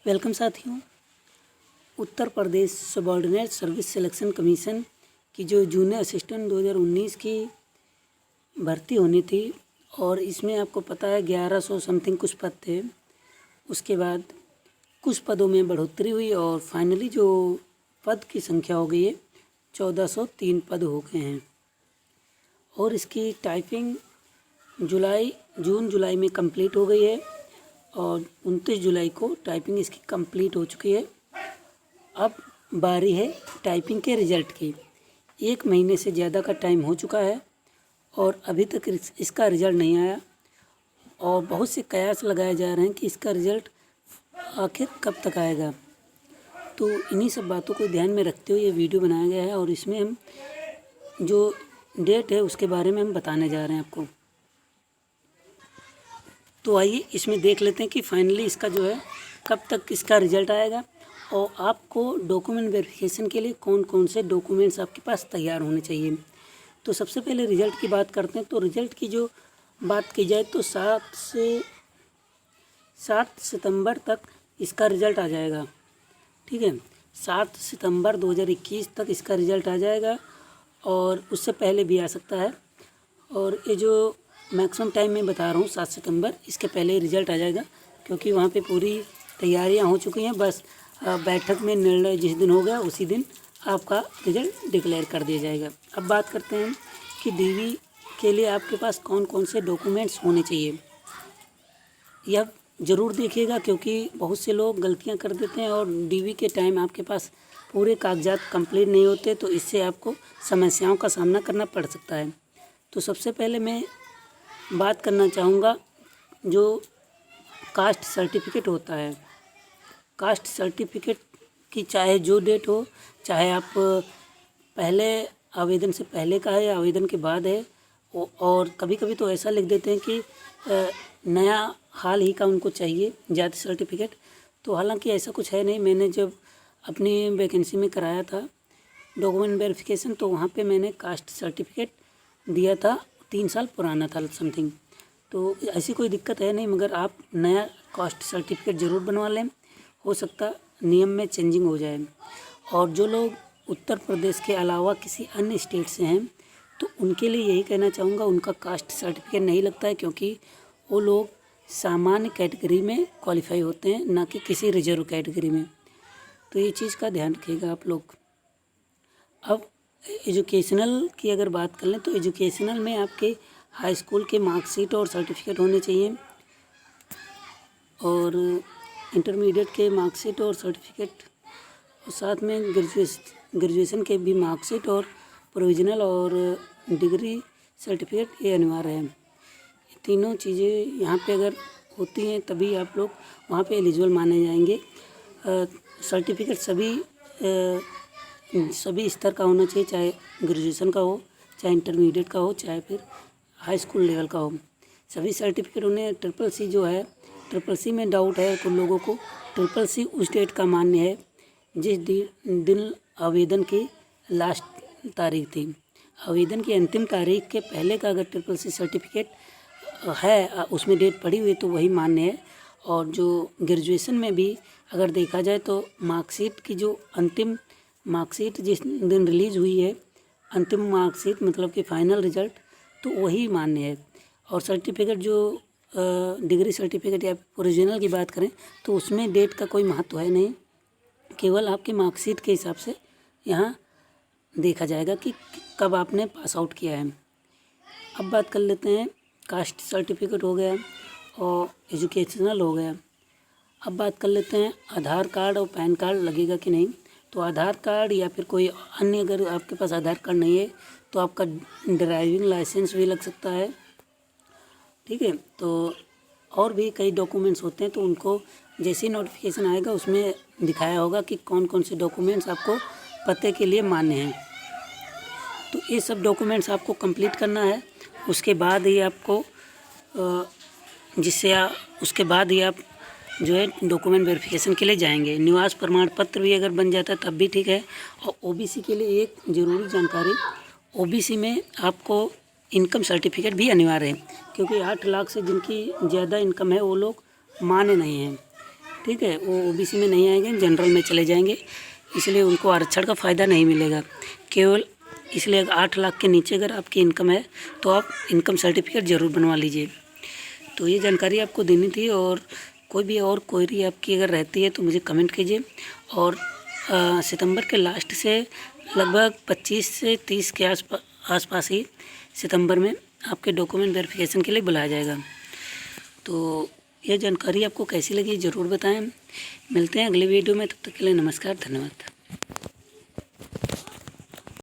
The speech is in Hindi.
वेलकम साथियों। Uttar Pradesh subordinate service selection commission की जो जूनियर असिस्टेंट 2019 की भर्ती होनी थी और इसमें आपको पता है 1100 समथिंग कुछ पद थे। उसके बाद कुछ पदों में बढ़ोतरी हुई और फाइनली जो पद की संख्या हो गई है 1403 पद हो गए हैं। और इसकी टाइपिंग जून जुलाई में कंप्लीट हो गई है और 29 जुलाई को टाइपिंग इसकी कंप्लीट हो चुकी है। अब बारी है टाइपिंग के रिज़ल्ट की। 1 महीने से ज़्यादा का टाइम हो चुका है और अभी तक इसका रिज़ल्ट नहीं आया और बहुत से कयास लगाए जा रहे हैं कि इसका रिज़ल्ट आखिर कब तक आएगा। तो इन्हीं सब बातों को ध्यान में रखते हुए ये वीडियो बनाया गया है और इसमें हम जो डेट है उसके बारे में हम बताने जा रहे हैं आपको। तो आइए इसमें देख लेते हैं कि फाइनली इसका जो है कब तक इसका रिज़ल्ट आएगा और आपको डॉक्यूमेंट वेरिफिकेशन के लिए कौन कौन से डॉक्यूमेंट्स आपके पास तैयार होने चाहिए। तो सबसे पहले रिज़ल्ट की बात करते हैं। तो रिज़ल्ट की जो बात की जाए तो 7 सितंबर तक इसका रिज़ल्ट आ जाएगा। ठीक है, 7 सितंबर 2021 तक इसका रिज़ल्ट आ जाएगा और उससे पहले भी आ सकता है। और ये जो मैक्सिमम टाइम मैं बता रहा हूँ 7 सितंबर, इसके पहले रिज़ल्ट आ जाएगा क्योंकि वहाँ पे पूरी तैयारियाँ हो चुकी हैं। बस बैठक में निर्णय जिस दिन हो गया उसी दिन आपका रिज़ल्ट डिक्लेयर कर दिया जाएगा। अब बात करते हैं कि डीवी के लिए आपके पास कौन कौन से डॉक्यूमेंट्स होने चाहिए। यह ज़रूर देखिएगा क्योंकि बहुत से लोग गलतियाँ कर देते हैं और डीवी के टाइम आपके पास पूरे कागजात कंप्लीट नहीं होते, तो इससे आपको समस्याओं का सामना करना पड़ सकता है। तो सबसे पहले मैं बात करना चाहूँगा जो कास्ट सर्टिफिकेट होता है। कास्ट सर्टिफिकेट की चाहे जो डेट हो, चाहे आप पहले आवेदन से पहले का है या आवेदन के बाद है, और कभी कभी तो ऐसा लिख देते हैं कि नया हाल ही का उनको चाहिए जाति सर्टिफिकेट। तो हालांकि ऐसा कुछ है नहीं। मैंने जब अपनी वैकेंसी में कराया था डॉक्यूमेंट वेरिफिकेशन तो वहाँ पे मैंने कास्ट सर्टिफिकेट दिया था, 3 साल पुराना था समथिंग। तो ऐसी कोई दिक्कत है नहीं, मगर आप नया कास्ट सर्टिफिकेट ज़रूर बनवा लें, हो सकता नियम में चेंजिंग हो जाए। और जो लोग उत्तर प्रदेश के अलावा किसी अन्य स्टेट से हैं तो उनके लिए यही कहना चाहूँगा, उनका कास्ट सर्टिफिकेट नहीं लगता है क्योंकि वो लोग सामान्य कैटेगरी में क्वालिफाई होते हैं, ना कि किसी रिजर्व कैटेगरी में। तो ये चीज़ का ध्यान रखिएगा आप लोग। अब एजुकेशनल की अगर बात कर लें तो एजुकेशनल में आपके हाई स्कूल के मार्कशीट और सर्टिफिकेट होने चाहिए और इंटरमीडिएट के मार्कशीट और सर्टिफिकेट, और साथ में ग्रेजुएशन के भी मार्कशीट और प्रोविजनल और डिग्री सर्टिफिकेट ये अनिवार्य है। ये तीनों चीज़ें यहाँ पे अगर होती हैं तभी आप लोग वहाँ पे एलिजिबल माने जाएंगे। सर्टिफिकेट सभी स्तर का होना चाहिए, चाहे ग्रेजुएशन का हो, चाहे इंटरमीडिएट का हो, चाहे फिर हाई स्कूल लेवल का हो। सभी सर्टिफिकेट उन्हें CCC जो है, CCC में डाउट है कुछ लोगों को। CCC उस डेट का मान्य है जिस दिन आवेदन की लास्ट तारीख थी। आवेदन की अंतिम तारीख के पहले का अगर CCC सर्टिफिकेट है, उसमें डेट पड़ी हुई तो वही मान्य है। और जो ग्रेजुएशन में भी अगर देखा जाए तो मार्कशीट की जो अंतिम मार्कशीट जिस दिन रिलीज़ हुई है, अंतिम मार्कशीट मतलब कि फाइनल रिजल्ट, तो वही मान्य है। और सर्टिफिकेट जो डिग्री सर्टिफिकेट या ओरिजिनल की बात करें तो उसमें डेट का कोई महत्व है नहीं, केवल आपके मार्कशीट के हिसाब से यहाँ देखा जाएगा कि कब आपने पास आउट किया है। अब बात कर लेते हैं, कास्ट सर्टिफिकेट हो गया और एजुकेशनल हो गया। अब बात कर लेते हैं आधार कार्ड और पैन कार्ड लगेगा कि नहीं। तो आधार कार्ड या फिर कोई अन्य, अगर आपके पास आधार कार्ड नहीं है तो आपका ड्राइविंग लाइसेंस भी लग सकता है। ठीक है, तो और भी कई डॉक्यूमेंट्स होते हैं तो उनको जैसे ही नोटिफिकेशन आएगा उसमें दिखाया होगा कि कौन कौन से डॉक्यूमेंट्स आपको पते के लिए मान्य हैं। तो ये सब डॉक्यूमेंट्स आपको कंप्लीट करना है। उसके बाद ही आपको उसके बाद ही आप जो है डॉक्यूमेंट वेरिफिकेशन के लिए जाएंगे। निवास प्रमाण पत्र भी अगर बन जाता है तब भी ठीक है। और ओबीसी के लिए एक ज़रूरी जानकारी, ओबीसी में आपको इनकम सर्टिफिकेट भी अनिवार्य है क्योंकि 8 लाख से जिनकी ज़्यादा इनकम है वो लोग मान्य नहीं हैं। ठीक है, वो ओबीसी में नहीं आएंगे, जनरल में चले जाएंगे, इसलिए उनको आरक्षण का फ़ायदा नहीं मिलेगा। केवल इसलिए 8 लाख के नीचे अगर आपकी इनकम है तो आप इनकम सर्टिफिकेट ज़रूर बनवा लीजिए। तो ये जानकारी आपको देनी थी, और कोई भी और क्वेरी आपकी अगर रहती है तो मुझे कमेंट कीजिए। और सितंबर के लास्ट से लगभग 25 से 30 के आसपास ही सितंबर में आपके डॉक्यूमेंट वेरिफिकेशन के लिए बुलाया जाएगा। तो यह जानकारी आपको कैसी लगी ज़रूर बताएं। मिलते हैं अगले वीडियो में, तब तक के लिए नमस्कार, धन्यवाद।